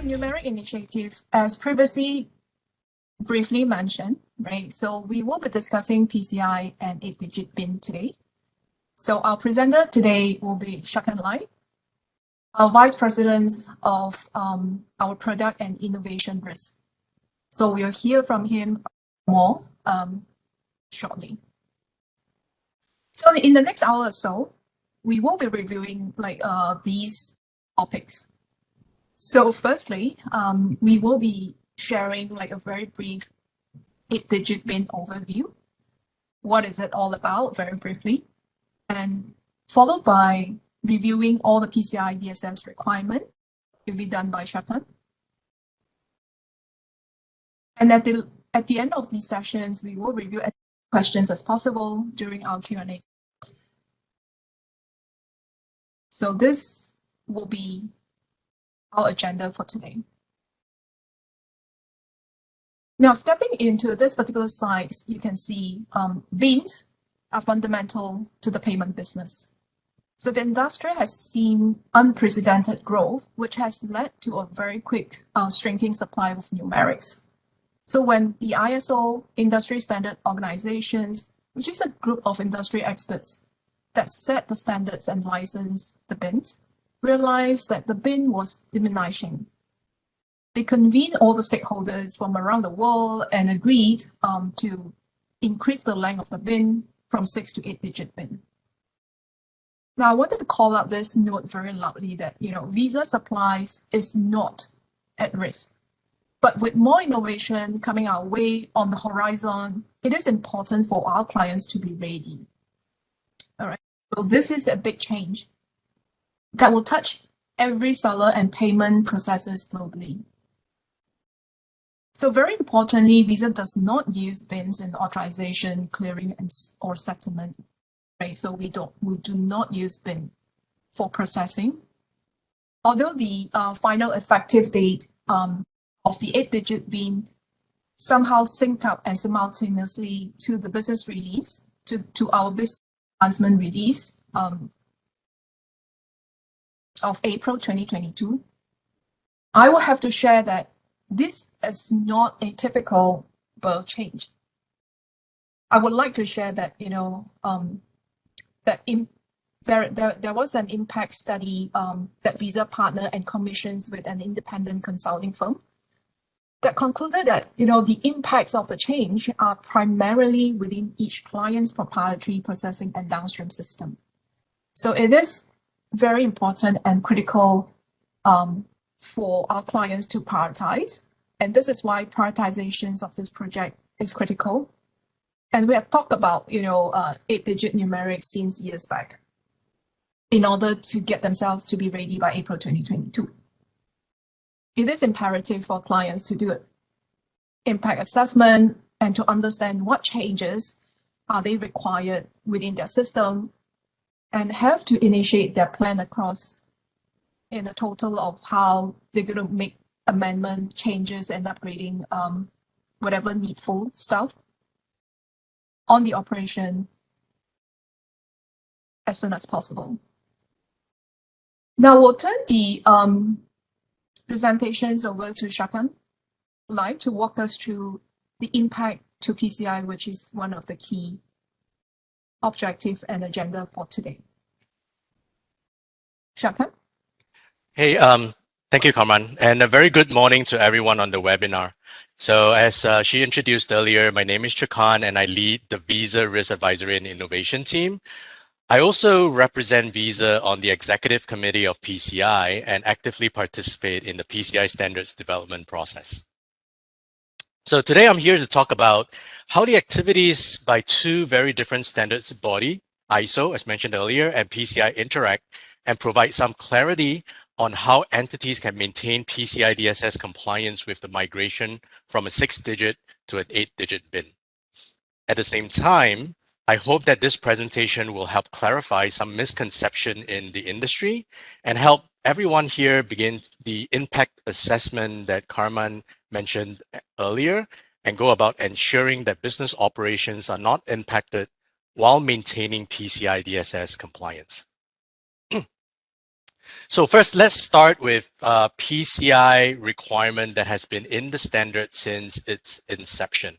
numeric initiative, as previously briefly mentioned, right? So we will be discussing PCI and 8-digit PIN today. So our presenter today will be Shakan Lai, our Vice President of our Product and Innovation Risk. So we'll hear from him more shortly. So in the next hour or so, we will be reviewing these topics. So firstly, we will be sharing a very brief 8-digit PIN overview. What is it all about, very briefly, and followed by reviewing all the PCI DSS requirement will be done by Shakan. And at the end of these sessions, we will review as many questions as possible during our Q&A. So this will be our agenda for today. Now, stepping into this particular slide, you can see BINs are fundamental to the payment business. So the industry has seen unprecedented growth, which has led to a very quick shrinking supply of numerics. So when the ISO industry standard organizations, which is a group of industry experts that set the standards and license the BINs, realized that the BIN was diminishing. They convened all the stakeholders from around the world and agreed to increase the length of the BIN from 6 to 8-digit PIN. Now, I wanted to call out this note very loudly that Visa supplies is not at risk. But with more innovation coming our way on the horizon, it is important for our clients to be ready. All right. So this is a big change that will touch every seller and payment processes globally. So very importantly, Visa does not use BINs in authorization, clearing, or settlement. Right? So we do not use BIN for processing. Although the final effective date of the 8-digit BIN somehow synced up and simultaneously to the business release, to our business announcement release of April 2022, I will have to share that this is not a typical birth change. I would like to share that there was an impact study that Visa partnered and commissions with an independent consulting firm that concluded that the impacts of the change are primarily within each client's proprietary processing and downstream system. So it is very important and critical for our clients to prioritize. And this is why prioritizations of this project is critical. And we have talked about, 8-digit numerics since years back in order to get themselves to be ready by April 2022. It is imperative for clients to do impact assessment and to understand what changes are they required within their system and have to initiate their plan across in a total of how they're going to make amendment changes and upgrading whatever needful stuff on the operation as soon as possible. Now we'll turn the presentations over to Shakan Lai to walk us through the impact to PCI, which is one of the key objective and agenda for today. Shakan? Hey, thank you, Carmen, and a very good morning to everyone on the webinar. So as she introduced earlier, my name is Shakan and I lead the Visa Risk Advisory and Innovation team. I also represent Visa on the executive committee of PCI and actively participate in the PCI standards development process. So today I'm here to talk about how the activities by two very different standards body, ISO, as mentioned earlier, and PCI interact and provide some clarity on how entities can maintain PCI DSS compliance with the migration from a 6-digit to an 8-digit BIN. At the same time, I hope that this presentation will help clarify some misconception in the industry and help everyone here begin the impact assessment that Carmen mentioned earlier and go about ensuring that business operations are not impacted while maintaining PCI DSS compliance. So first, let's start with PCI requirement that has been in the standard since its inception.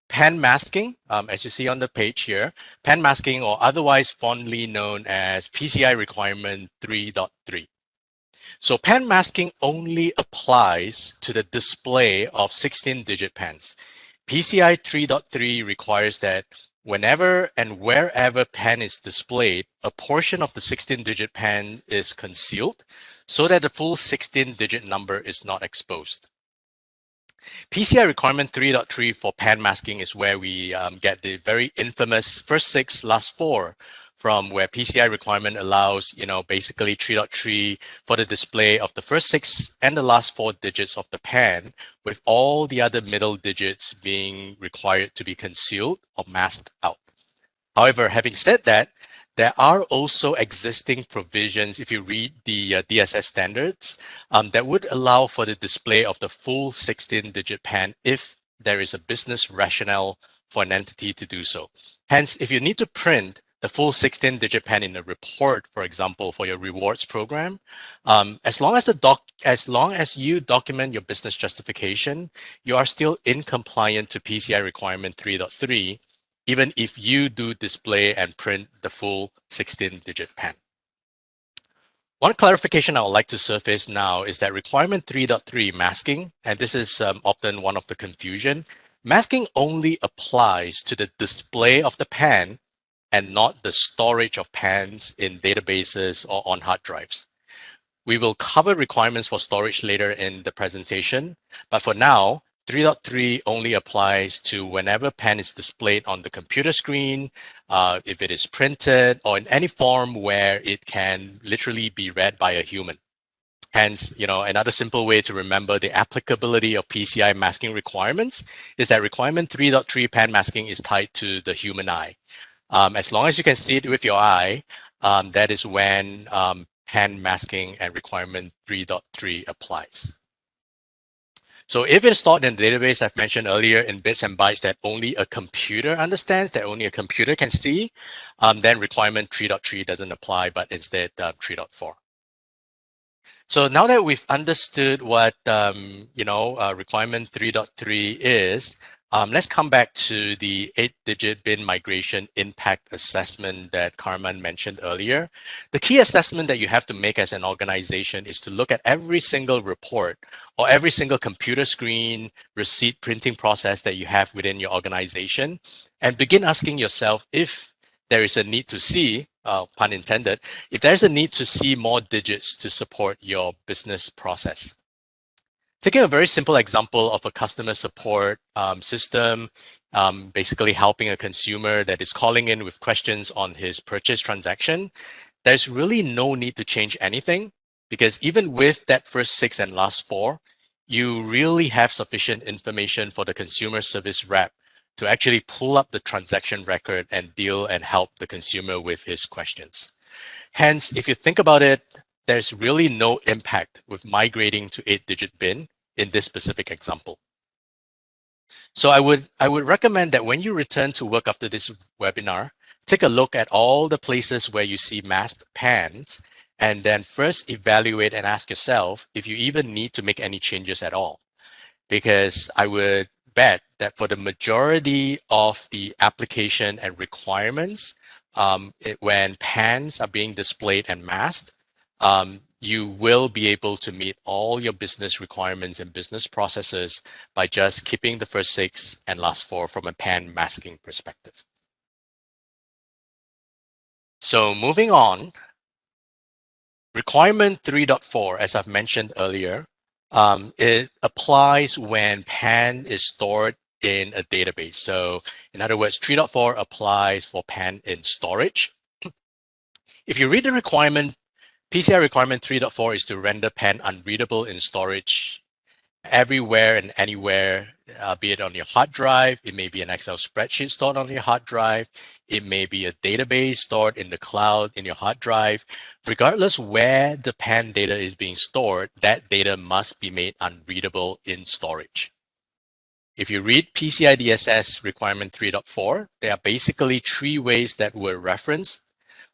Pan masking, as you see on the page here, pan masking, or otherwise fondly known as PCI requirement 3.3. So pan masking only applies to the display of 16-digit pans. PCI 3.3 requires that whenever and wherever pan is displayed, a portion of the 16-digit pan is concealed so that the full 16-digit number is not exposed. PCI requirement 3.3 for pan masking is where we get the very infamous first 6, last 4, from where PCI requirement allows, basically 3.3 for the display of the first 6 and the last 4 digits of the pan, with all the other middle digits being required to be concealed or masked out. However, having said that, there are also existing provisions, if you read the DSS standards, that would allow for the display of the full 16-digit pan if there is a business rationale for an entity to do so. Hence, if you need to print the full 16-digit pan in a report, for example, for your rewards program, as long as you document your business justification, you are still in compliant to PCI requirement 3.3, even if you do display and print the full 16-digit pan. One clarification I would like to surface now is that requirement 3.3 masking, and this is often one of the confusion, masking only applies to the display of the pan and not the storage of pans in databases or on hard drives. We will cover requirements for storage later in the presentation, but for now, 3.3 only applies to whenever pan is displayed on the computer screen, if it is printed, or in any form where it can literally be read by a human. Hence, another simple way to remember the applicability of PCI masking requirements is that requirement 3.3 pan masking is tied to the human eye. As long as you can see it with your eye, that is when pan masking and requirement 3.3 applies. So if it's stored in the database I've mentioned earlier in bits and bytes that only a computer understands, that only a computer can see, then requirement 3.3 doesn't apply, but instead 3.4. So now that we've understood what requirement 3.3 is, let's come back to the 8-digit bin migration impact assessment that Carmen mentioned earlier. The key assessment that you have to make as an organization is to look at every single report or every single computer screen receipt printing process that you have within your organization and begin asking yourself if there is a need to see, pun intended, if there's a need to see more digits to support your business process. Taking a very simple example of a customer support system, basically helping a consumer that is calling in with questions on his purchase transaction, there's really no need to change anything because even with that first 6 and last 4, you really have sufficient information for the consumer service rep to actually pull up the transaction record and deal and help the consumer with his questions. Hence, if you think about it, there's really no impact with migrating to 8-digit bin in this specific example. So I would recommend that when you return to work after this webinar, take a look at all the places where you see masked pans, and then first evaluate and ask yourself if you even need to make any changes at all. Because I would bet that for the majority of the application and requirements, when pans are being displayed and masked, you will be able to meet all your business requirements and business processes by just keeping the first 6 and last 4 from a pan masking perspective. So moving on, requirement 3.4, as I've mentioned earlier, it applies when pan is stored in a database. So in other words, 3.4 applies for pan in storage. If you read the requirement, PCI requirement 3.4 is to render pan unreadable in storage everywhere and anywhere, be it on your hard drive. It may be an Excel spreadsheet stored on your hard drive. It may be a database stored in the cloud in your hard drive. Regardless where the pan data is being stored, that data must be made unreadable in storage. If you read PCI DSS requirement 3.4, there are basically 3 ways that were referenced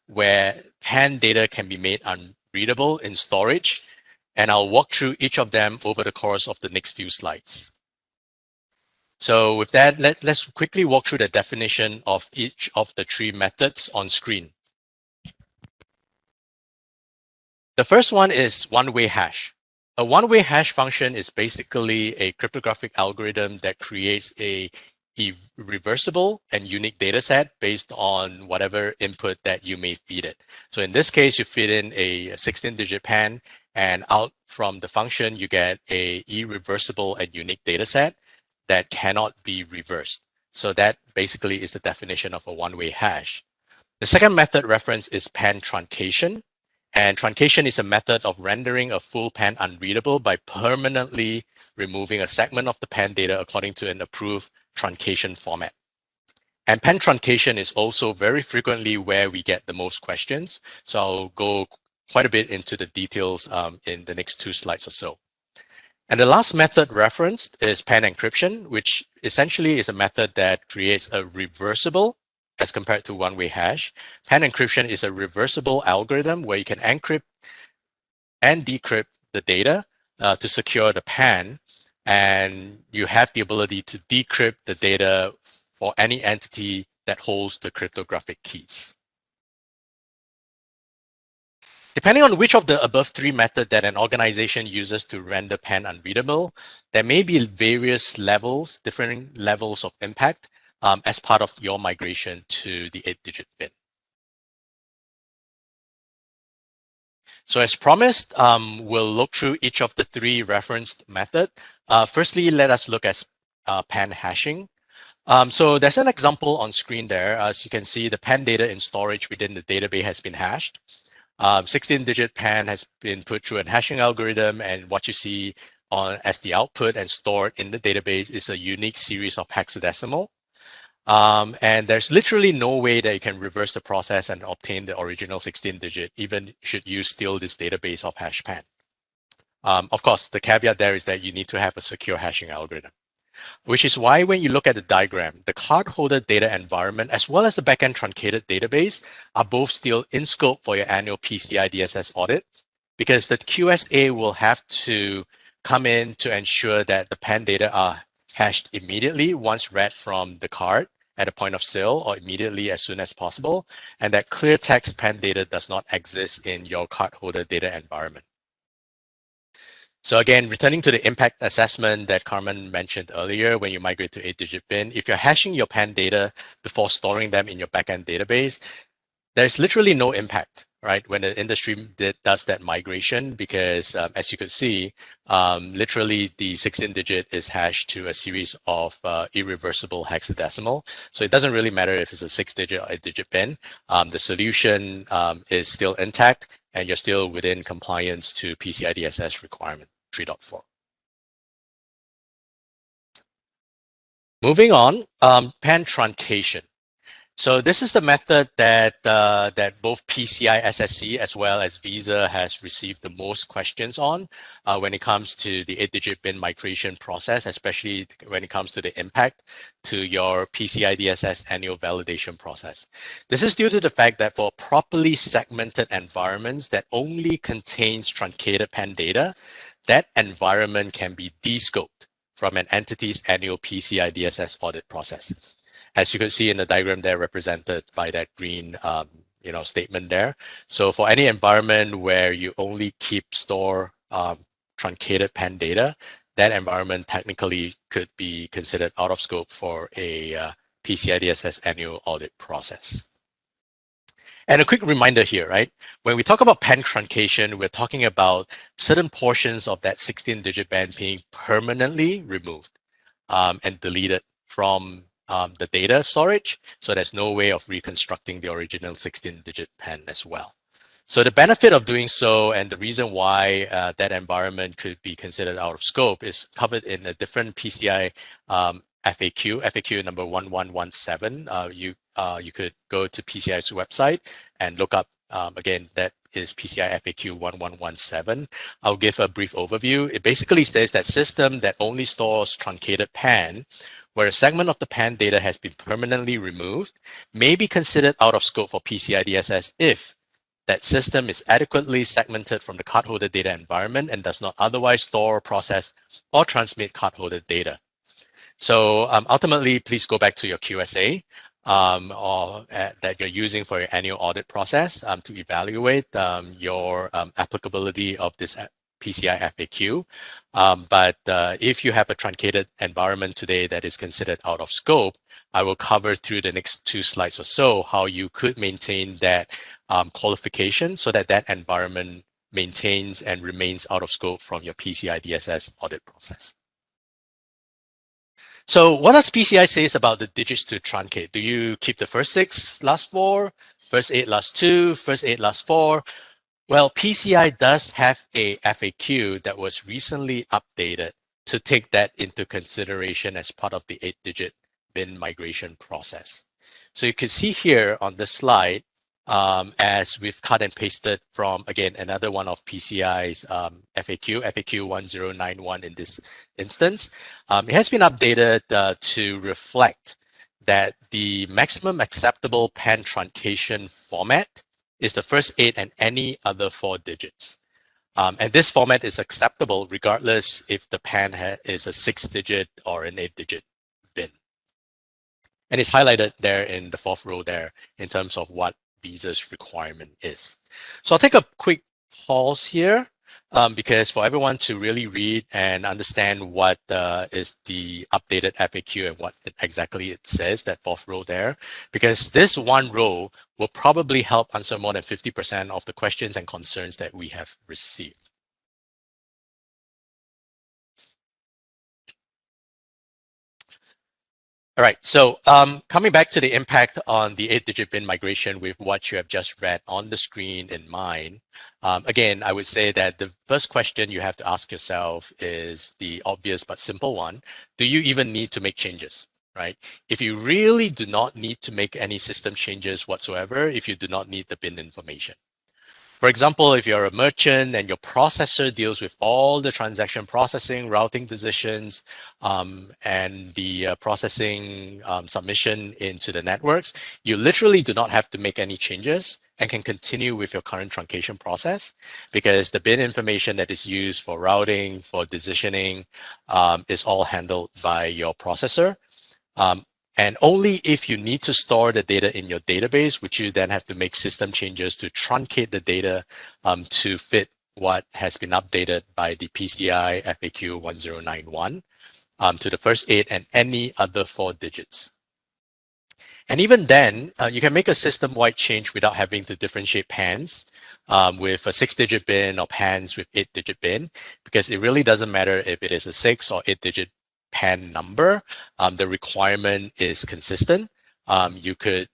where pan data can be made readable in storage, and I'll walk through each of them over the course of the next few slides. So with that, let's quickly walk through the definition of each of the three methods on screen. The first one is one-way hash. A one-way hash function is basically a cryptographic algorithm that creates a reversible and unique data set based on whatever input that you may feed it. So in this case, you feed in a 16-digit PAN, and out from the function, you get a irreversible and unique data set that cannot be reversed. So that basically is the definition of a one-way hash. The second method referenced is PAN truncation. And truncation is a method of rendering a full PAN unreadable by permanently removing a segment of the PAN data according to an approved truncation format. And PAN truncation is also very frequently where we get the most questions. So I'll go quite a bit into the details in the next 2 slides or so. And the last method referenced is PAN encryption, which essentially is a method that creates a reversible as compared to one-way hash. PAN encryption is a reversible algorithm where you can encrypt and decrypt the data to secure the PAN, and you have the ability to decrypt the data for any entity that holds the cryptographic keys. Depending on which of the above 3 methods that an organization uses to render PAN unreadable, there may be various levels, different levels of impact as part of your migration to the 8-digit PIN. So as promised, we'll look through each of the 3 referenced methods. Firstly, let us look at PAN hashing. So there's an example on screen there. As you can see, the PAN data in storage within the database has been hashed. 16-digit PAN has been put through a hashing algorithm, and what you see as the output and stored in the database is a unique series of hexadecimal. And there's literally no way that you can reverse the process and obtain the original 16-digit, even should you steal this database of hash PAN. Of course, the caveat there is that you need to have a secure hashing algorithm, which is why when you look at the diagram, the cardholder data environment as well as the backend truncated database are both still in scope for your annual PCI DSS audit, because the QSA will have to come in to ensure that the PAN data are hashed immediately once read from the card at a point of sale or immediately as soon as possible, and that clear text PAN data does not exist in your cardholder data environment. So again, returning to the impact assessment that Carmen mentioned earlier, when you migrate to 8-digit PIN, if you're hashing your PAN data before storing them in your backend database, there's literally no impact, right, when the industry does that migration, because as you could see, literally the 16-digit is hashed to a series of irreversible hexadecimal. So it doesn't really matter if it's a 6-digit or 8-digit PIN. The solution is still intact, and you're still within compliance to PCI DSS requirement 3.4. Moving on, PAN truncation. So this is the method that that both PCI SSC as well as Visa has received the most questions on when it comes to the 8-digit PIN migration process, especially when it comes to the impact to your PCI DSS annual validation process. This is due to the fact that for properly segmented environments that only contains truncated PAN data, that environment can be descoped from an entity's annual PCI DSS audit process. As you can see in the diagram there, represented by that green statement there. So for any environment where you only store truncated PAN data, that environment technically could be considered out of scope for a PCI DSS annual audit process. And a quick reminder here, right? When we talk about PAN truncation, we're talking about certain portions of that 16-digit band being permanently removed and deleted from the data storage, so there's no way of reconstructing the original 16-digit PAN as well. So the benefit of doing so, and the reason why that environment could be considered out of scope, is covered in a different PCI FAQ number 1117. You could go to PCI's website and look up, again, that is PCI FAQ 1117. I'll give a brief overview. It basically says that system that only stores truncated PAN, where a segment of the PAN data has been permanently removed, may be considered out of scope for PCI DSS if that system is adequately segmented from the cardholder data environment and does not otherwise store, process, or transmit cardholder data. So ultimately, please go back to your QSA that you're using for your annual audit process to evaluate your applicability of this PCI FAQ. But if you have a truncated environment today that is considered out of scope, I will cover through the next 2 slides or so how you could maintain that qualification so that that environment maintains and remains out of scope from your PCI DSS audit process. So what does PCI says about the digits to truncate? Do you keep the first 6 last 4, first 8 last 2, first 8 last 4? Well, PCI does have a FAQ that was recently updated to take that into consideration as part of the 8-digit bin migration process. So you can see here on this slide, as we've cut and pasted from, again, another one of PCI's FAQ 1091 in this instance. It has been updated to reflect that the maximum acceptable PAN truncation format is the first 8 and any other 4 digits. And this format is acceptable regardless if the PAN is a 6-digit or an 8-digit bin. And it's highlighted there in the 4th row there in terms of what Visa's requirement is. So I'll take a quick pause here because for everyone to really read and understand what is the updated FAQ and what exactly it says, that 4th row there, because this one row will probably help answer more than 50% of the questions and concerns that we have received. All right, so coming back to the impact on the 8-digit bin migration with what you have just read on the screen in mind, again, I would say that the first question you have to ask yourself is the obvious but simple one. Do you even need to make changes, right? If you really do not need to make any system changes whatsoever, if you do not need the bin information. For example, if you're a merchant and your processor deals with all the transaction processing, routing decisions, and the processing submission into the networks, you literally do not have to make any changes and can continue with your current truncation process because the bin information that is used for routing, for decisioning, is all handled by your processor. And only if you need to store the data in your database, would you then have to make system changes to truncate the data to fit what has been updated by the PCI FAQ 1091 to the first 8 and any other 4 digits. And even then, you can make a system-wide change without having to differentiate PANs with a 6-digit bin or PANs with 8-digit bin, because it really doesn't matter if it is a 6 or 8-digit PAN number, the requirement is consistent. You could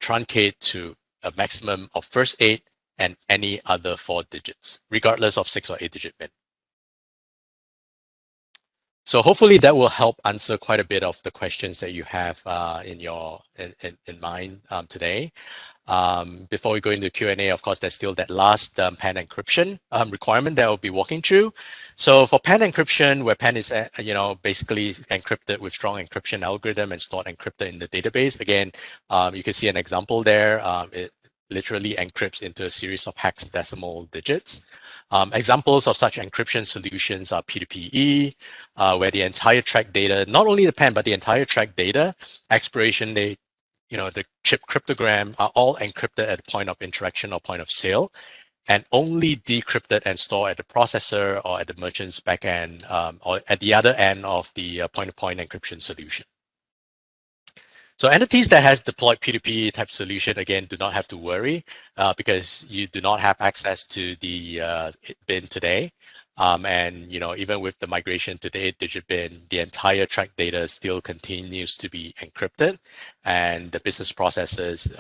truncate to a maximum of first 8 and any other 4 digits, regardless of 6 or 8-digit bin. So hopefully that will help answer quite a bit of the questions that you have in mind today. Before we go into Q&A, of course, there's still that last PAN encryption requirement that we'll be walking through. So for PAN encryption, where PAN is basically encrypted with strong encryption algorithm and stored encrypted in the database. Again, you can see an example there. It literally encrypts into a series of hexadecimal digits. Examples of such encryption solutions are P2PE, where the entire track data, not only the PAN, but the entire track data, expiration date, the chip cryptogram are all encrypted at the point of interaction or point of sale, and only decrypted and stored at the processor or at the merchant's backend or at the other end of the point-to-point encryption solution. So entities that has deployed P2P type solution, again, do not have to worry because you do not have access to the bin today. And even with the migration to the 8-digit bin, the entire track data still continues to be encrypted, and the business processes.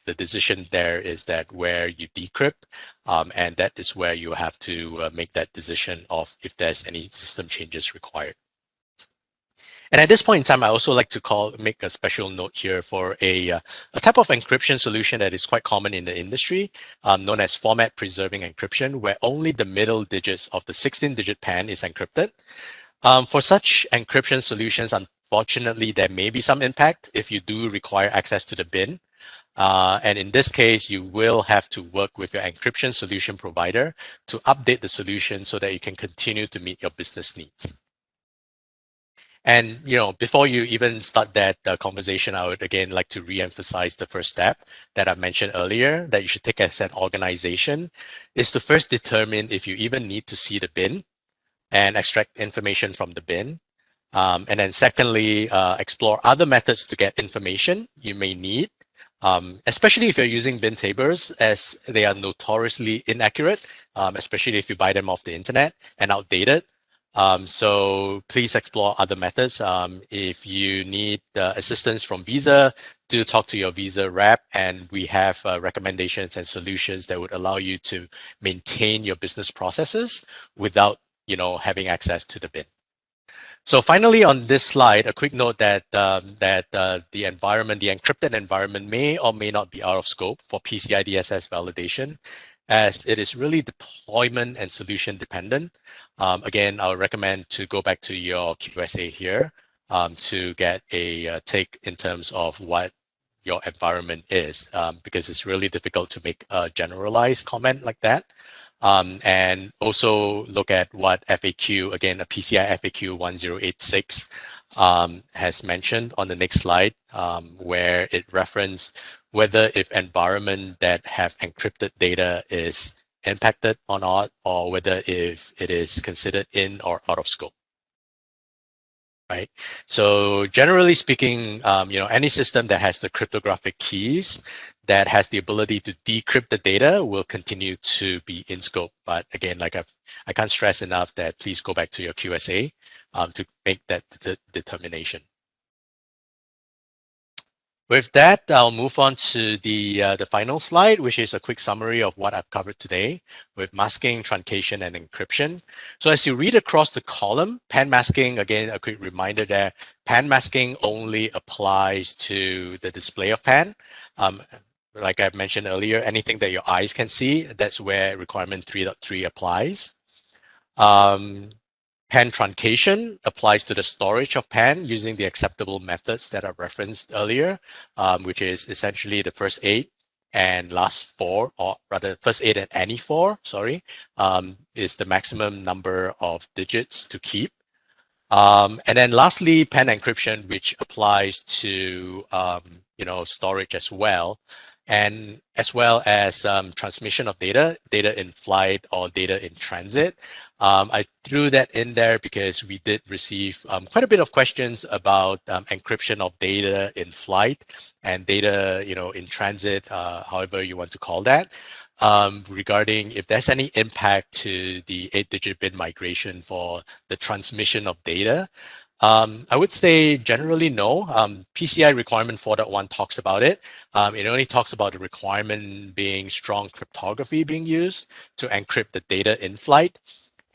The decision there is that where you decrypt, and that is where you have to make that decision of if there's any system changes required. And at this point in time, I also like to make a special note here for a type of encryption solution that is quite common in the industry, known as format preserving encryption, where only the middle digits of the 16-digit PAN is encrypted. For such encryption solutions, unfortunately, there may be some impact if you do require access to the bin. And in this case, you will have to work with your encryption solution provider to update the solution so that you can continue to meet your business needs. And before you even start that conversation, I would again like to re-emphasize the first step that I mentioned earlier that you should take as an organization is to first determine if you even need to see the bin and extract information from the bin. And then secondly, explore other methods to get information you may need, especially if you're using bin tables, as they are notoriously inaccurate, especially if you buy them off the internet and outdated. So please explore other methods. If you need assistance from Visa, do talk to your Visa rep, and we have recommendations and solutions that would allow you to maintain your business processes without having access to the bin. So finally, on this slide, a quick note that the environment, the encrypted environment, may or may not be out of scope for PCI DSS validation, as it is really deployment and solution dependent. Again, I would recommend to go back to your QSA here to get a take in terms of what your environment is, because it's really difficult to make a generalized comment like that. And also look at what FAQ, again, a PCI FAQ 1086 has mentioned on the next slide, where it referenced whether if environment that have encrypted data is impacted or not, or whether if it is considered in or out of scope. Right. So generally speaking, any system that has the cryptographic keys that has the ability to decrypt the data will continue to be in scope. But again, like I can't stress enough that please go back to your QSA to make that determination. With that, I'll move on to the final slide, which is a quick summary of what I've covered today with masking, truncation, and encryption. So as you read across the column, pan masking, again, a quick reminder there, pan masking only applies to the display of pan. Like I mentioned earlier, anything that your eyes can see, that's where requirement 3.3 applies. Pan truncation applies to the storage of pan using the acceptable methods that are referenced earlier, which is essentially the first 8 and last 4, or rather first 8 and any 4, sorry, is the maximum number of digits to keep. And then lastly, pan encryption, which applies to storage as well, and as well as transmission of data in flight or data in transit. I threw that in there because we did receive quite a bit of questions about encryption of data in flight and data, in transit, however you want to call that, regarding if there's any impact to the 8-digit bin migration for the transmission of data. I would say generally no. PCI requirement 4.1 talks about it. It only talks about the requirement being strong cryptography being used to encrypt the data in flight.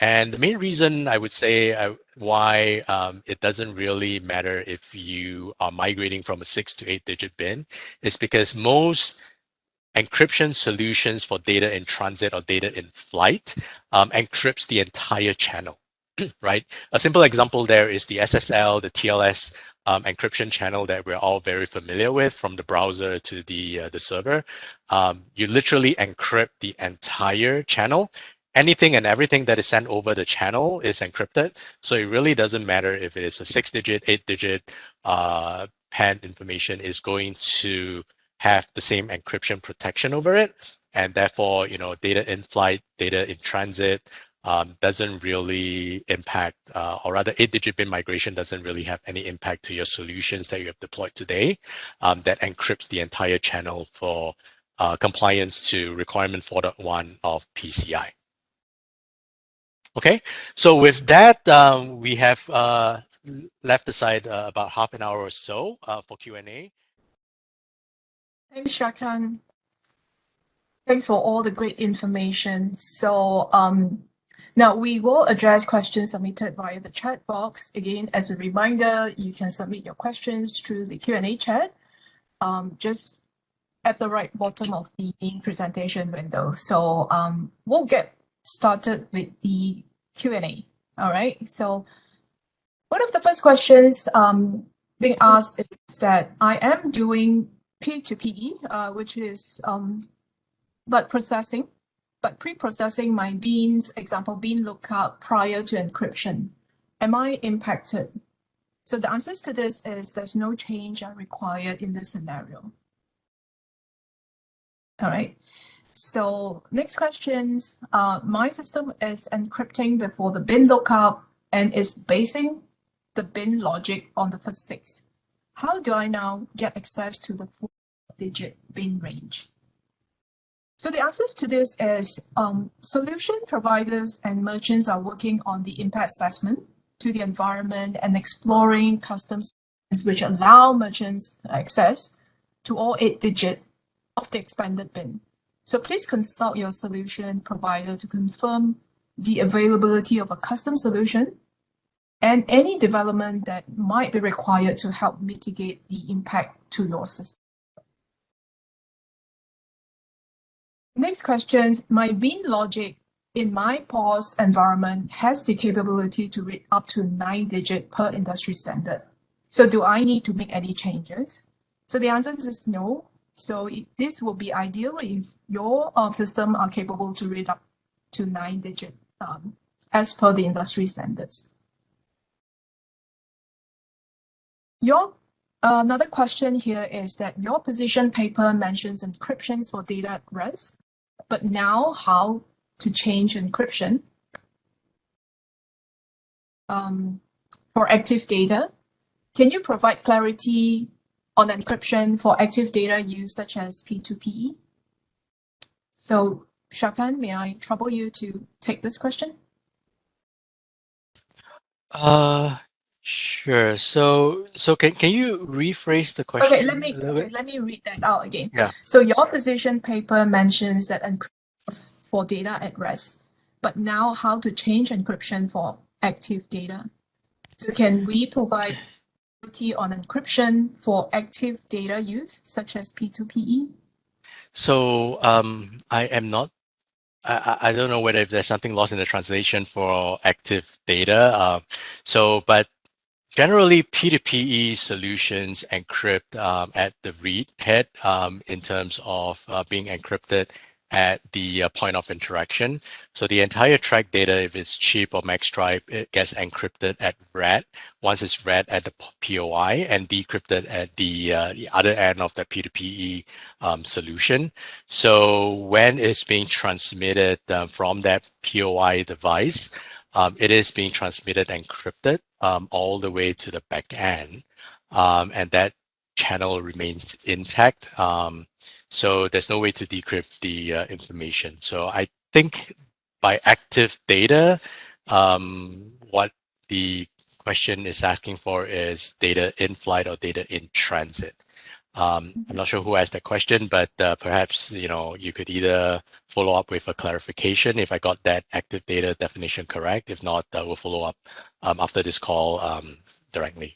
And the main reason I would say why it doesn't really matter if you are migrating from a 6 to 8-digit bin is because most encryption solutions for data in transit or data in flight encrypts the entire channel. Right? A simple example there is the SSL, the TLS encryption channel that we're all very familiar with from the browser to the server. You literally encrypt the entire channel. Anything and everything that is sent over the channel is encrypted. So it really doesn't matter if it is a 6-digit, 8-digit pan information is going to have the same encryption protection over it. And therefore, data in flight, data in transit, doesn't really impact, or rather 8-digit bin migration doesn't really have any impact to your solutions that you have deployed today that encrypts the entire channel for compliance to requirement 4.1 of PCI. Okay, so with that, we have left aside about half an hour or so for Q&A. Thanks, Shakan. Thanks for all the great information. So now we will address questions submitted via the chat box. Again, as a reminder, you can submit your questions through the Q&A chat, just at the right bottom of the main presentation window. So we'll get started with the Q&A. All right. So one of the first questions being asked is that I am doing P2PE, which is but pre-processing my beans, example, bean lookup prior to encryption. Am I impacted? So the answers to this is there's no change are required in this scenario. All right. So next question, my system is encrypting before the bin lookup and is basing the bin logic on the first 6. How do I now get access to the 4-digit bin range? So the answers to this is solution providers and merchants are working on the impact assessment to the environment and exploring custom solutions which allow merchants access to all 8-digit of the expanded bin. So please consult your solution provider to confirm the availability of a custom solution and any development that might be required to help mitigate the impact to your system. Next question, my bean logic in my POS environment has the capability to read up to 9-digit per industry standard. So do I need to make any changes? So the answer is no. So this will be ideal if your system are capable to read up to 9-digit as per the industry standards. Another question here is that your position paper mentions encryptions for data at rest, but now how to change encryption for active data? Can you provide clarity on encryption for active data use such as P2PE? So Shakan, may I trouble you to take this question? Sure. So can you rephrase the question? Okay, let me read that out again. Yeah. So your position paper mentions that encryption for data at rest, but now how to change encryption for active data? So can we provide clarity on encryption for active data use such as P2PE? So I am not. I don't know whether if there's something lost in the translation for active data. But generally, P2PE solutions encrypt at the read head in terms of being encrypted at the point of interaction. So the entire track data, if it's chip or magstripe, it gets encrypted at read. Once it's read at the POI and decrypted at the other end of the P2PE solution. So when it's being transmitted from that POI device, it is being transmitted encrypted all the way to the back end, and that channel remains intact. So there's no way to decrypt the information. So I think by active data, what the question is asking for is data in flight or data in transit. I'm not sure who asked that question, but perhaps you could either follow up with a clarification if I got that active data definition correct. If not, we'll follow up after this call directly.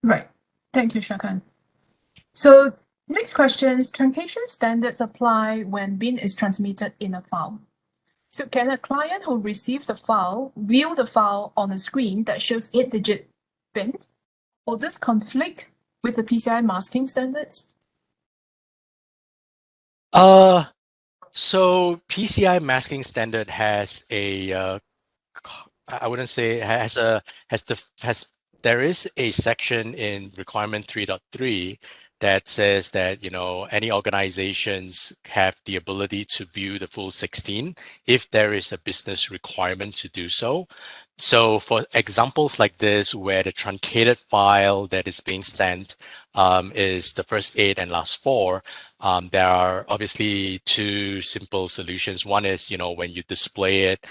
Right. Thank you, Shakan. So next question is truncation standards apply when bin is transmitted in a file. So can a client who receives the file view the file on a screen that shows 8-digit bins? Will this conflict with the PCI masking standards? So PCI masking standard has a I wouldn't say there is a section in requirement 3.3 that says that any organizations have the ability to view the full 16 if there is a business requirement to do so. So for examples like this, where the truncated file that is being sent is the first 8 and last 4, there are obviously 2 simple solutions. One is, when you display it,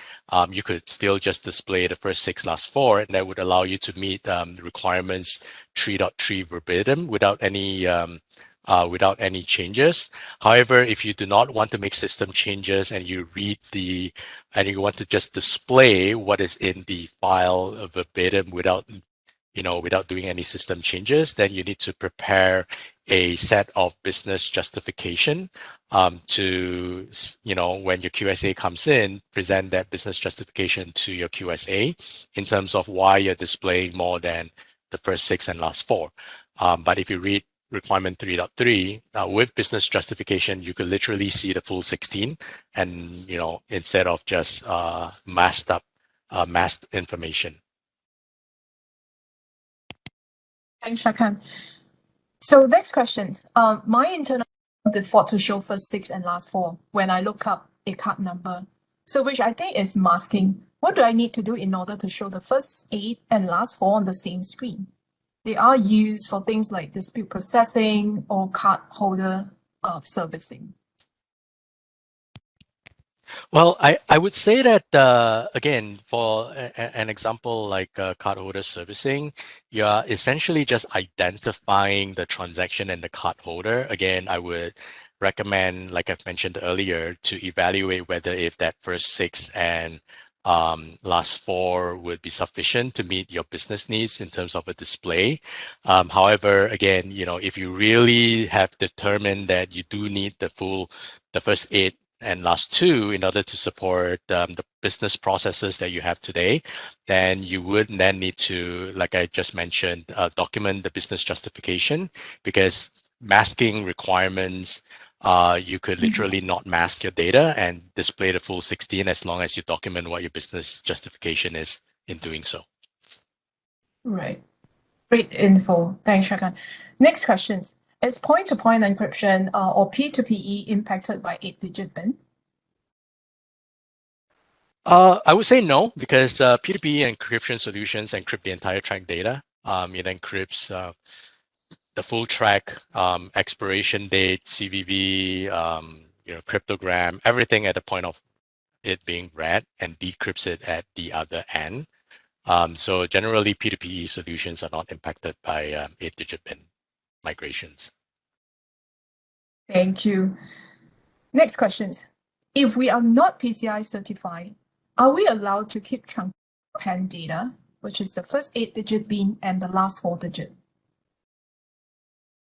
you could still just display the first 6, last 4, and that would allow you to meet the requirements 3.3 verbatim without any changes. However, if you do not want to make system changes and you you want to just display what is in the file verbatim without doing any system changes, then you need to prepare a set of business justification to, when your QSA comes in, present that business justification to your QSA in terms of why you're displaying more than the first 6 and last 4. But if you read requirement 3.3, with business justification, you could literally see the full 16, and instead of just masked information. Thanks, Shakan. So next question. My internal default to show first 6 and last 4 when I look up a card number. So which I think is masking. What do I need to do in order to show the first 8 and last 4 on the same screen? They are used for things like dispute processing or card holder servicing. Well, I would say that, again, for an example like cardholder servicing, you are essentially just identifying the transaction and the cardholder. Again, I would recommend, like I've mentioned earlier, to evaluate whether if that first 6 and last 4 would be sufficient to meet your business needs in terms of a display. However, again, if you really have determined that you do need the first 8 and last 2 in order to support the business processes that you have today, then you would then need to, like I just mentioned, document the business justification, because masking requirements, you could literally not mask your data and display the full 16 as long as you document what your business justification is in doing so. Right. Great info. Thanks, Shakan. Next question. Is point-to-point encryption or P2PE impacted by 8-digit PIN? I would say no, because P2P encryption solutions encrypt the entire track data. It encrypts the full track, expiration date, CVV, cryptogram, everything at the point of it being read, and decrypts it at the other end. So generally, P2PE solutions are not impacted by 8-digit PIN migrations. Thank you. Next questions. If we are not PCI certified, are we allowed to keep trunk PAN data, which is the first 8-digit PIN and the last 4-digit?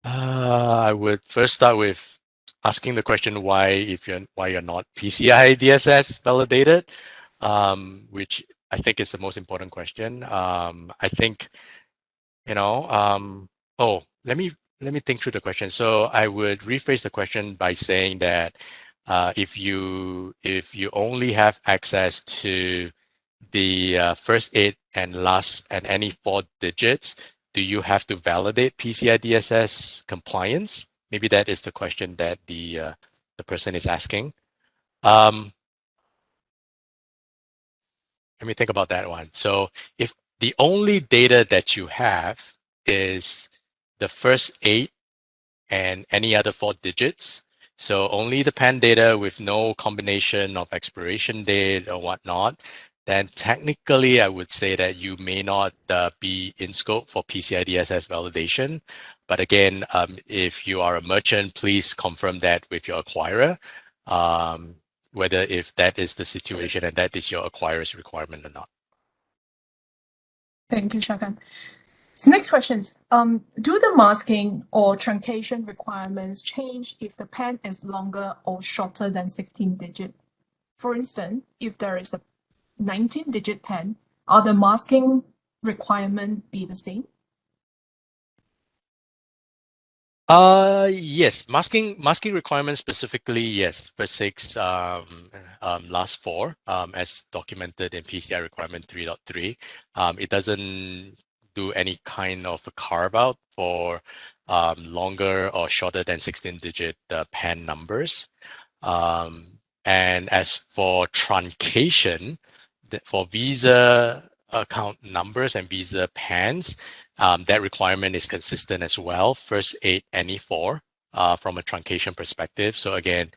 I would first start with asking the question why you're not PCI DSS validated, which I think is the most important question. I think, let me think through the question. So I would rephrase the question by saying that if you only have access to the first 8 and last and any 4 digits, do you have to validate PCI DSS compliance? Maybe that is the question that the person is asking. Let me think about that one. So if the only data that you have is the first 8 and any other 4 digits, so only the PAN data with no combination of expiration date or whatnot, then technically I would say that you may not be in scope for PCI DSS validation. But again, if you are a merchant, please confirm that with your acquirer, whether if that is the situation and that is your acquirer's requirement or not. Thank you, Shakan. So next questions. Do the masking or truncation requirements change if the PAN is longer or shorter than 16 digit? For instance, if there is a 19-digit PAN, are the masking requirement be the same? Yes, masking requirements specifically, yes, first 6, last 4, as documented in PCI requirement 3.3. It doesn't do any kind of a carve out for longer or shorter than 16-digit PAN numbers. And as for truncation, for Visa account numbers and Visa PANs, that requirement is consistent as well. First 8, any 4, from a truncation perspective. So again,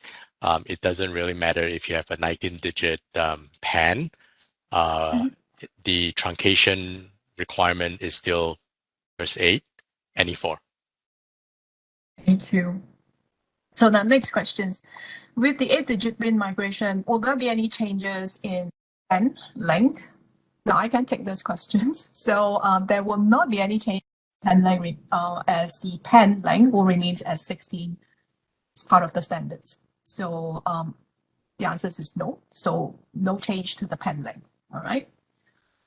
it doesn't really matter if you have a 19-digit PAN. The truncation requirement is still first 8, any 4. Thank you. So the next questions. With the 8-digit PIN migration, will there be any changes in PAN length? Now I can take those questions. So there will not be any change in PAN length as the PAN length will remain at 16 as part of the standards. So the answer is no. So no change to the PAN length. All right.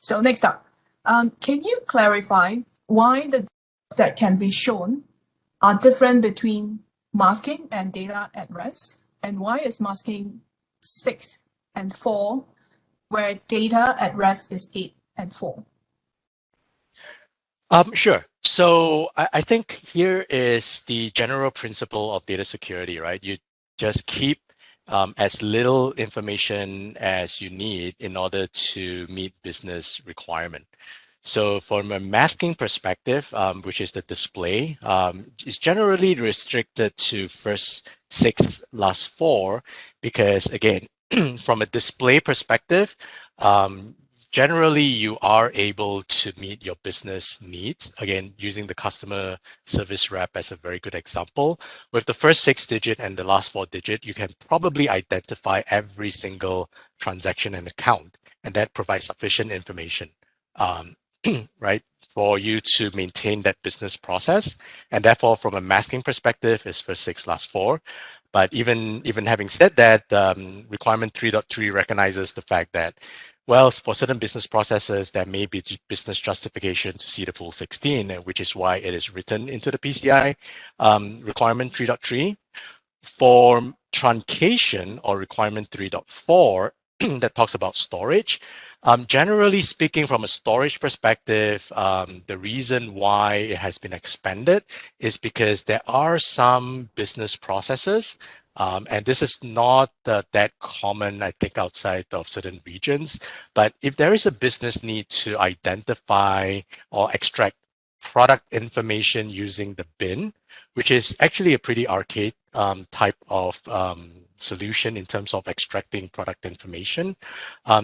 So next up, can you clarify why the that can be shown are different between masking and data at rest? And why is masking 6 and 4, where data at rest is 8 and 4? Sure. So I think here is the general principle of data security, right? You just keep as little information as you need in order to meet business requirement. So from a masking perspective, which is the display, is generally restricted to first 6, last 4, because again, from a display perspective, generally you are able to meet your business needs. Again, using the customer service rep as a very good example, with the first 6 digit and the last 4 digit, you can probably identify every single transaction and account, and that provides sufficient information. Right, for you to maintain that business process. And therefore, from a masking perspective, it's first 6, last 4. But even having said that, requirement 3.3 recognizes the fact that, well, for certain business processes, there may be business justification to see the full 16, which is why it is written into the PCI requirement 3.3. For truncation or requirement 3.4 that talks about storage, generally speaking, from a storage perspective, the reason why it has been expanded is because there are some business processes, and this is not that common, I think, outside of certain regions. But if there is a business need to identify or extract product information using the bin, which is actually a pretty arcade type of solution in terms of extracting product information,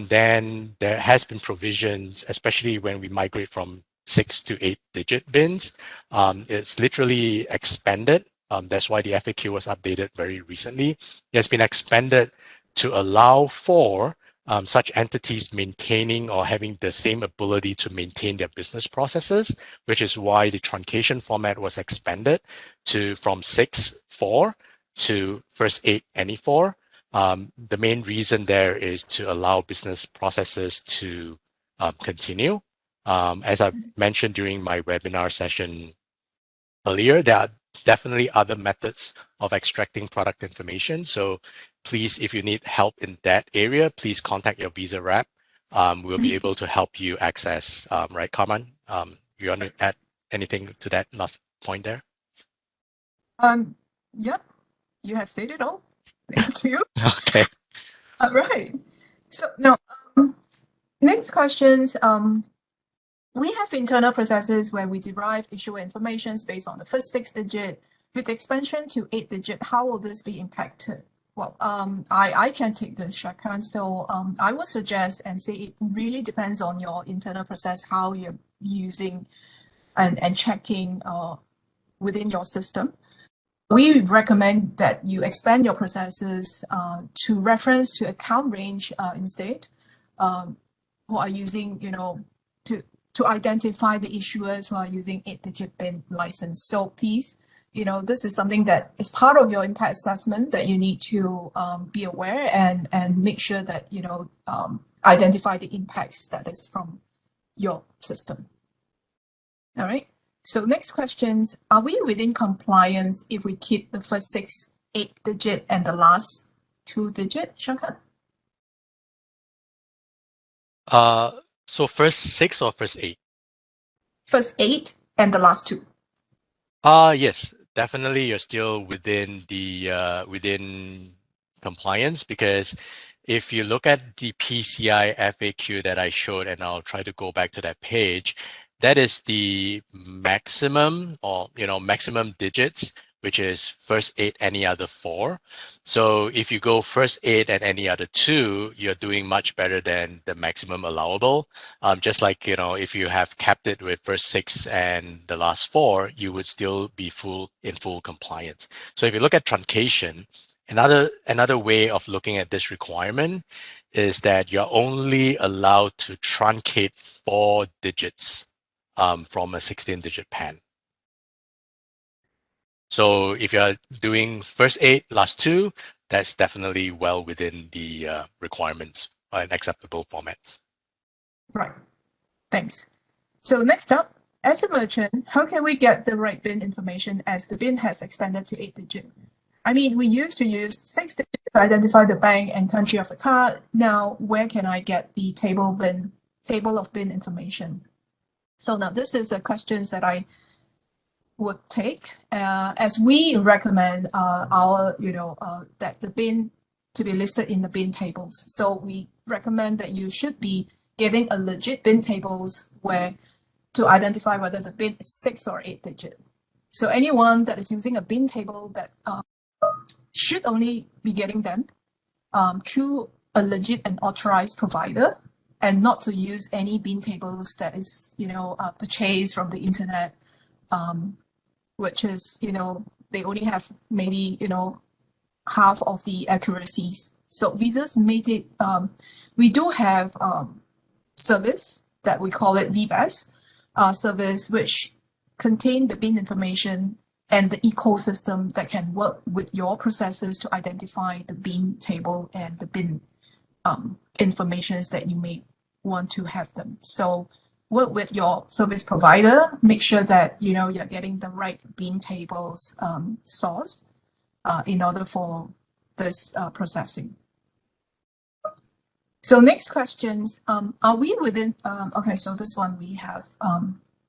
then there has been provisions, especially when we migrate from 6 to 8 digit bins. It's literally expanded. That's why the FAQ was updated very recently. It has been expanded to allow for such entities maintaining or having the same ability to maintain their business processes, which is why the truncation format was expanded from 6.4 to first 8 any 4. The main reason there is to allow business processes to continue. As I mentioned during my webinar session earlier, there are definitely other methods of extracting product information. So please, if you need help in that area, please contact your Visa rep. We'll be able to help you access, right, Carmen? You want to add anything to that last point there? Yeah, you have said it all. Thank you. Okay. All right. So now, next questions. We have internal processes where we derive issuer information based on the first 6 digit. With expansion to 8 digit, how will this be impacted? Well, I can take this, Shakan. So I would suggest and say it really depends on your internal process, how you're using and checking within your system. We recommend that you expand your processes to reference to account range instead, who are using, to identify the issuers who are using 8-digit bin license. So please, this is something that is part of your impact assessment that you need to be aware and make sure that, identify the impacts that is from your system. All right. So next questions, are we within compliance if we keep the first 6, 8 digit and the last 2 digit, Shankar? So first 6 or first 8? First 8 and the last 2. Yes, definitely you're still within the within compliance, because if you look at the PCI FAQ that I showed, and I'll try to go back to that page, that is the maximum, or maximum digits, which is first 8 any other 4. So if you go first 8 and any other 2, you're doing much better than the maximum allowable. Just like if you have capped it with first 6 and the last 4, you would still be in full compliance. So if you look at truncation, another way of looking at this requirement is that you're only allowed to truncate 4 digits from a 16-digit PAN. So if you're doing first 8, last 2, that's definitely well within the requirements and acceptable formats. Right. Thanks. So next up, as a merchant, how can we get the right BIN information as the BIN has extended to 8-digit? I mean, we used to use 6 digits to identify the bank and country of the card. Now, where can I get the table of BIN information? So now this is the questions that I would take as we recommend that the BIN to be listed in the BIN tables. So we recommend that you should be getting a legit BIN tables where to identify whether the BIN is 6 or 8-digit. So anyone that is using a BIN table that should only be getting them through a legit and authorized provider, and not to use any BIN tables that is purchased from the internet, which is they only have maybe half of the accuracies. So Visa's made it. We do have service that we call it VBAS service, which contain the BIN information and the ecosystem that can work with your processes to identify the BIN table and the BIN informations that you may want to have them. So work with your service provider, make sure that you're getting the right BIN tables source in order for this processing. So next questions, are we within, okay, so this one we have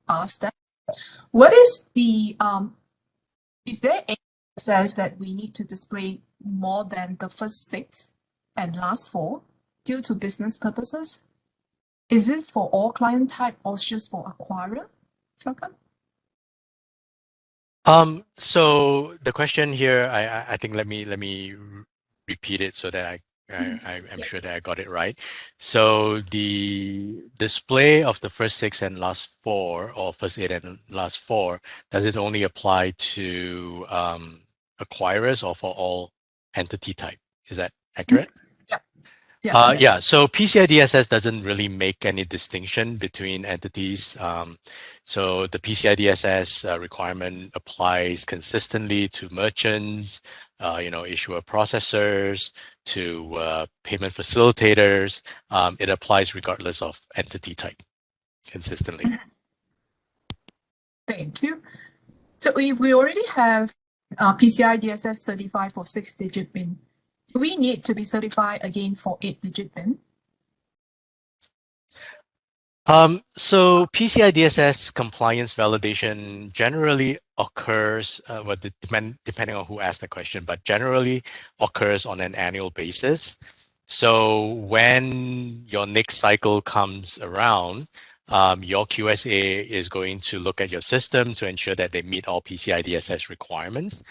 asked that. What is the, is there a process that we need to display more than the first 6 and last 4 due to business purposes? Is this for all client type or just for acquirer? Shakan? So the question here, I think let me repeat it so that I'm sure that I got it right. So the display of the first 6 and last 4, or first 8 and last 4, does it only apply to acquirers or for all entity type? Is that accurate? Yeah, so PCI DSS doesn't really make any distinction between entities. So the PCI DSS requirement applies consistently to merchants, issuer processors, to payment facilitators. It applies regardless of entity type consistently. Thank you. So if we already have PCI DSS certified for 6-digit BIN, do we need to be certified again for 8-digit BIN? So PCI DSS compliance validation generally occurs, depending on who asked the question, but generally occurs on an annual basis. So when your next cycle comes around, your QSA is going to look at your system to ensure that they meet all PCI DSS requirements.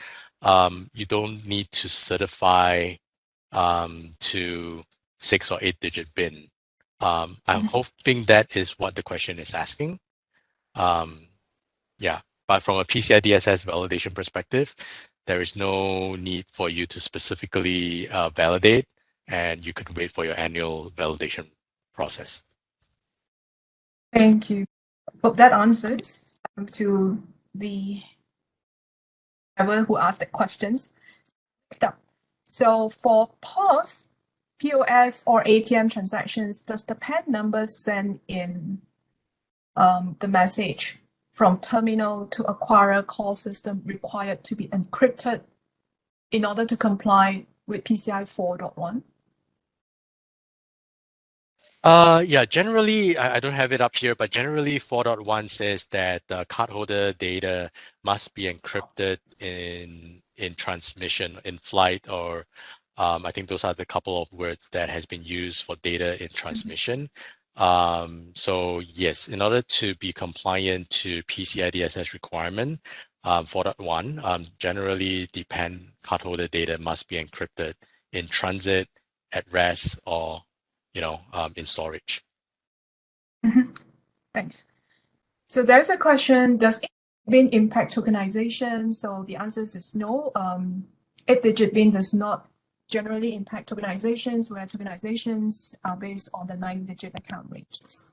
You don't need to certify to 6 or 8-digit BIN. I'm hoping that is what the question is asking. Yeah, but from a PCI DSS validation perspective, there is no need for you to specifically validate, and you can wait for your annual validation process. Thank you. Hope that answers to the whoever who asked the questions. Next up. So for POS or ATM transactions, does the PAN number send in the message from terminal to acquirer call system required to be encrypted in order to comply with PCI 4.1? Yeah, generally, I don't have it up here, but generally 4.1 says that the cardholder data must be encrypted in transmission, in flight, or I think those are the couple of words that has been used for data in transmission. So yes, in order to be compliant to PCI DSS requirement, 4.1, generally the PAN cardholder data must be encrypted in transit, at rest, or in storage. Thanks. So there's a question, does BIN impact tokenization? So the answer is no. 8-digit BIN does not generally impact tokenizations, where tokenizations are based on the 9-digit account ranges.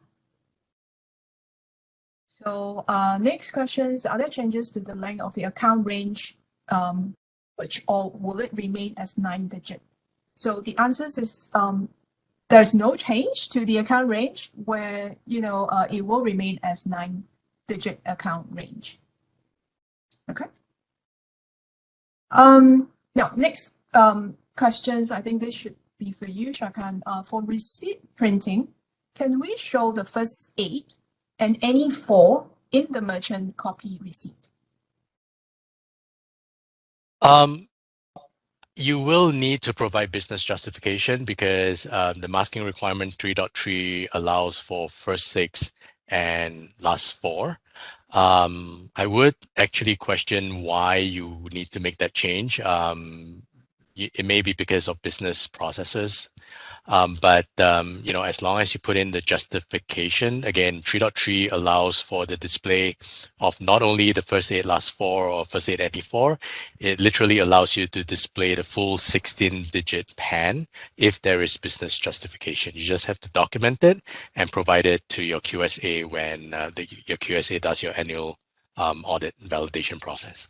So next questions, are there changes to the length of the account range, or will it remain as 9-digit? So the answer is there's no change to the account range, where it will remain as 9 6-digit account range. Okay. Now, next questions, I think this should be for you, Shakan. For receipt printing, can we show the first 8 and any 4 in the merchant copy receipt? You will need to provide business justification because the masking requirement 3.3 allows for first 6 and last 4. I would actually question why you need to make that change. It may be because of business processes. But as long as you put in the justification, again, 3.3 allows for the display of not only the first 8 last 4 or first 8 any 4, it literally allows you to display the full 16-digit PAN if there is business justification. You just have to document it and provide it to your QSA when your QSA does your annual audit validation process.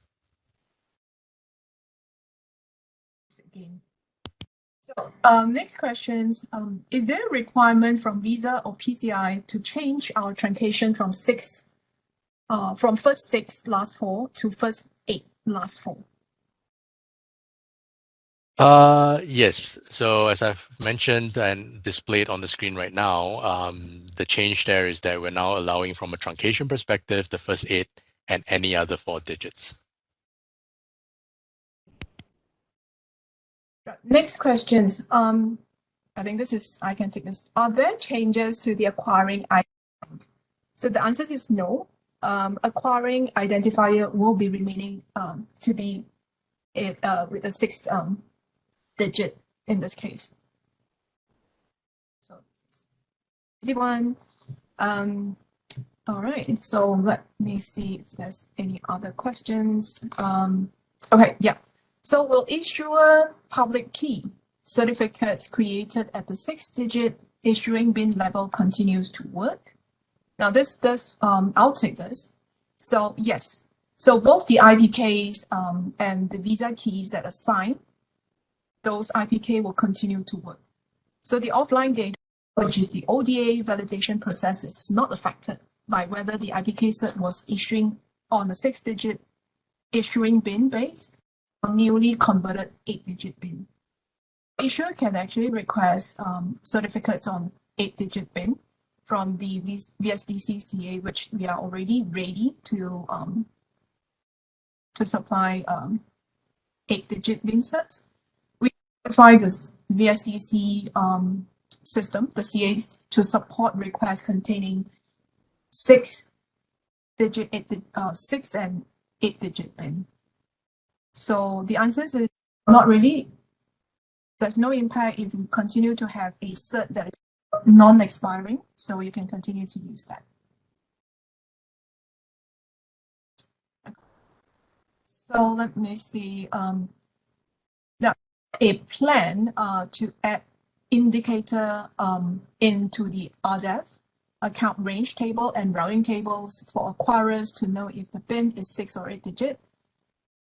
Again. So next questions, is there a requirement from Visa or PCI to change our truncation from first 6 last 4 to first 8 last 4? Yes. So as I've mentioned and displayed on the screen right now, the change there is that we're now allowing from a truncation perspective, the first 8 and any other 4 digits. Next questions. I think I can take this. Are there changes to the acquiring identifier? So the answer is no. Acquiring identifier will be remaining to be with a 6 digit in this case. So this is easy one. All right. So let me see if there's any other questions. Okay. Yeah. So will issuer public key certificates created at the 6-digit issuing bin level continues to work? Now this does, I'll take this. So yes, so both the IPKs and the Visa keys that are signed, those IPK will continue to work. So the offline data, which is the ODA validation process, is not affected by whether the IPK cert was issuing on a 6-digit issuing bin base or newly converted 8-digit bin. Issuer can actually request certificates on 8-digit bin from the VSDC CA, which we are already ready to supply 8-digit bin sets. We modify the VSDC system, the CA, to support requests containing 6 and 8-digit bin. So the answer is not really. There's no impact if you continue to have a cert that is non-expiring, so you can continue to use that. So let me see. Now, a plan to add indicator into the RDEV account range table and routing tables for acquirers to know if the bin is 6 or 8-digit.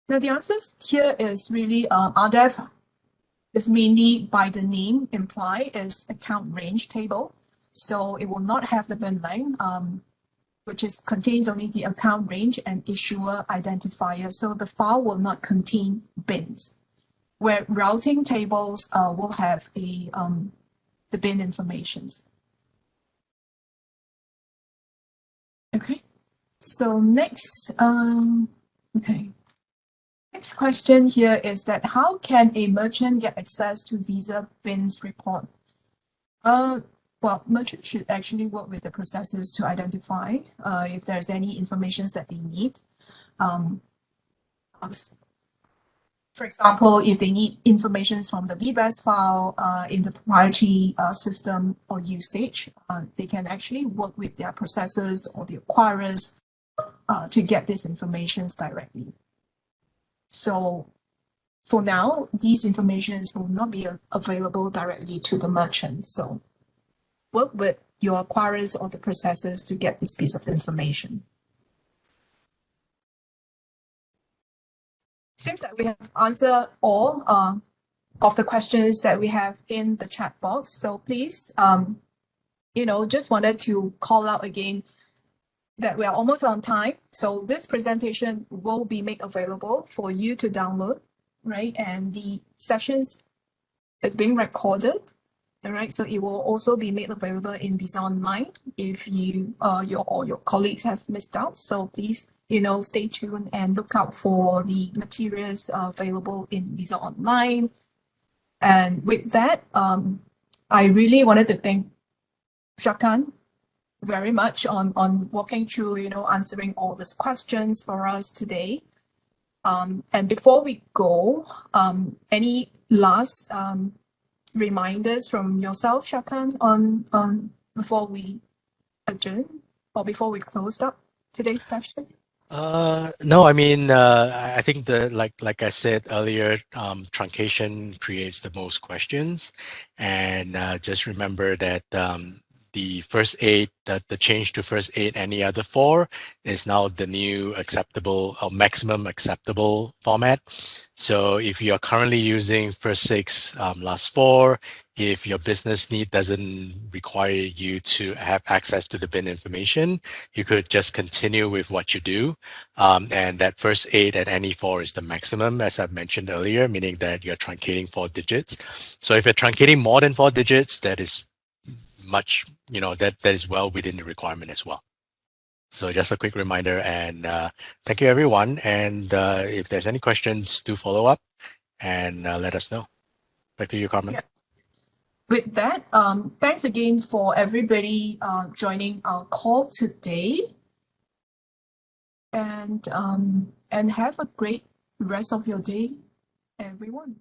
Now, the answer here is really RDEV is mainly by the name imply is account range table. So it will not have the bin length, which contains only the account range and issuer identifier. So the file will not contain bins, where routing tables will have the bin informations. Okay, so next, Next question here is that how can a merchant get access to Visa bins report? Well, merchants should actually work with the processors to identify if there's any information that they need. For example, if they need information from the VBAS file in the proprietary system or usage, they can actually work with their processors or the acquirers to get these information directly. So for now, these informations will not be available directly to the merchant. So work with your acquirers or the processors to get this piece of information. Seems that we have answered all of the questions that we have in the chat box. So please, just wanted to call out again, that we are almost on time. So this presentation will be made available for you to download, right? And the sessions is being recorded, all right? So it will also be made available in Visa Online if you, your colleagues have missed out. So please, stay tuned and look out for the materials available in Visa Online. And with that, I really wanted to thank Shakan very much on walking through, answering all these questions for us today. And before we go, any last reminders from yourself, Shakan, on before we adjourn or before we close up today's session? No, I mean, I think like I said earlier, truncation creates the most questions, and just remember that the first 8, the change to first 8, any other 4 is now the new acceptable or maximum acceptable format. So if you are currently using first 6, last 4, if your business need doesn't require you to have access to the bin information, you could just continue with what you do. And that first 8 at any 4 is the maximum, as I've mentioned earlier, meaning that you're truncating 4 digits. So if you're truncating more than 4 digits, that is much, that is well within the requirement as well. So just a quick reminder, and thank you everyone. And if there's any questions, do follow up and let us know. Back to you, Carmen. Yeah. With that, thanks again for everybody joining our call today. And have a great rest of your day, everyone.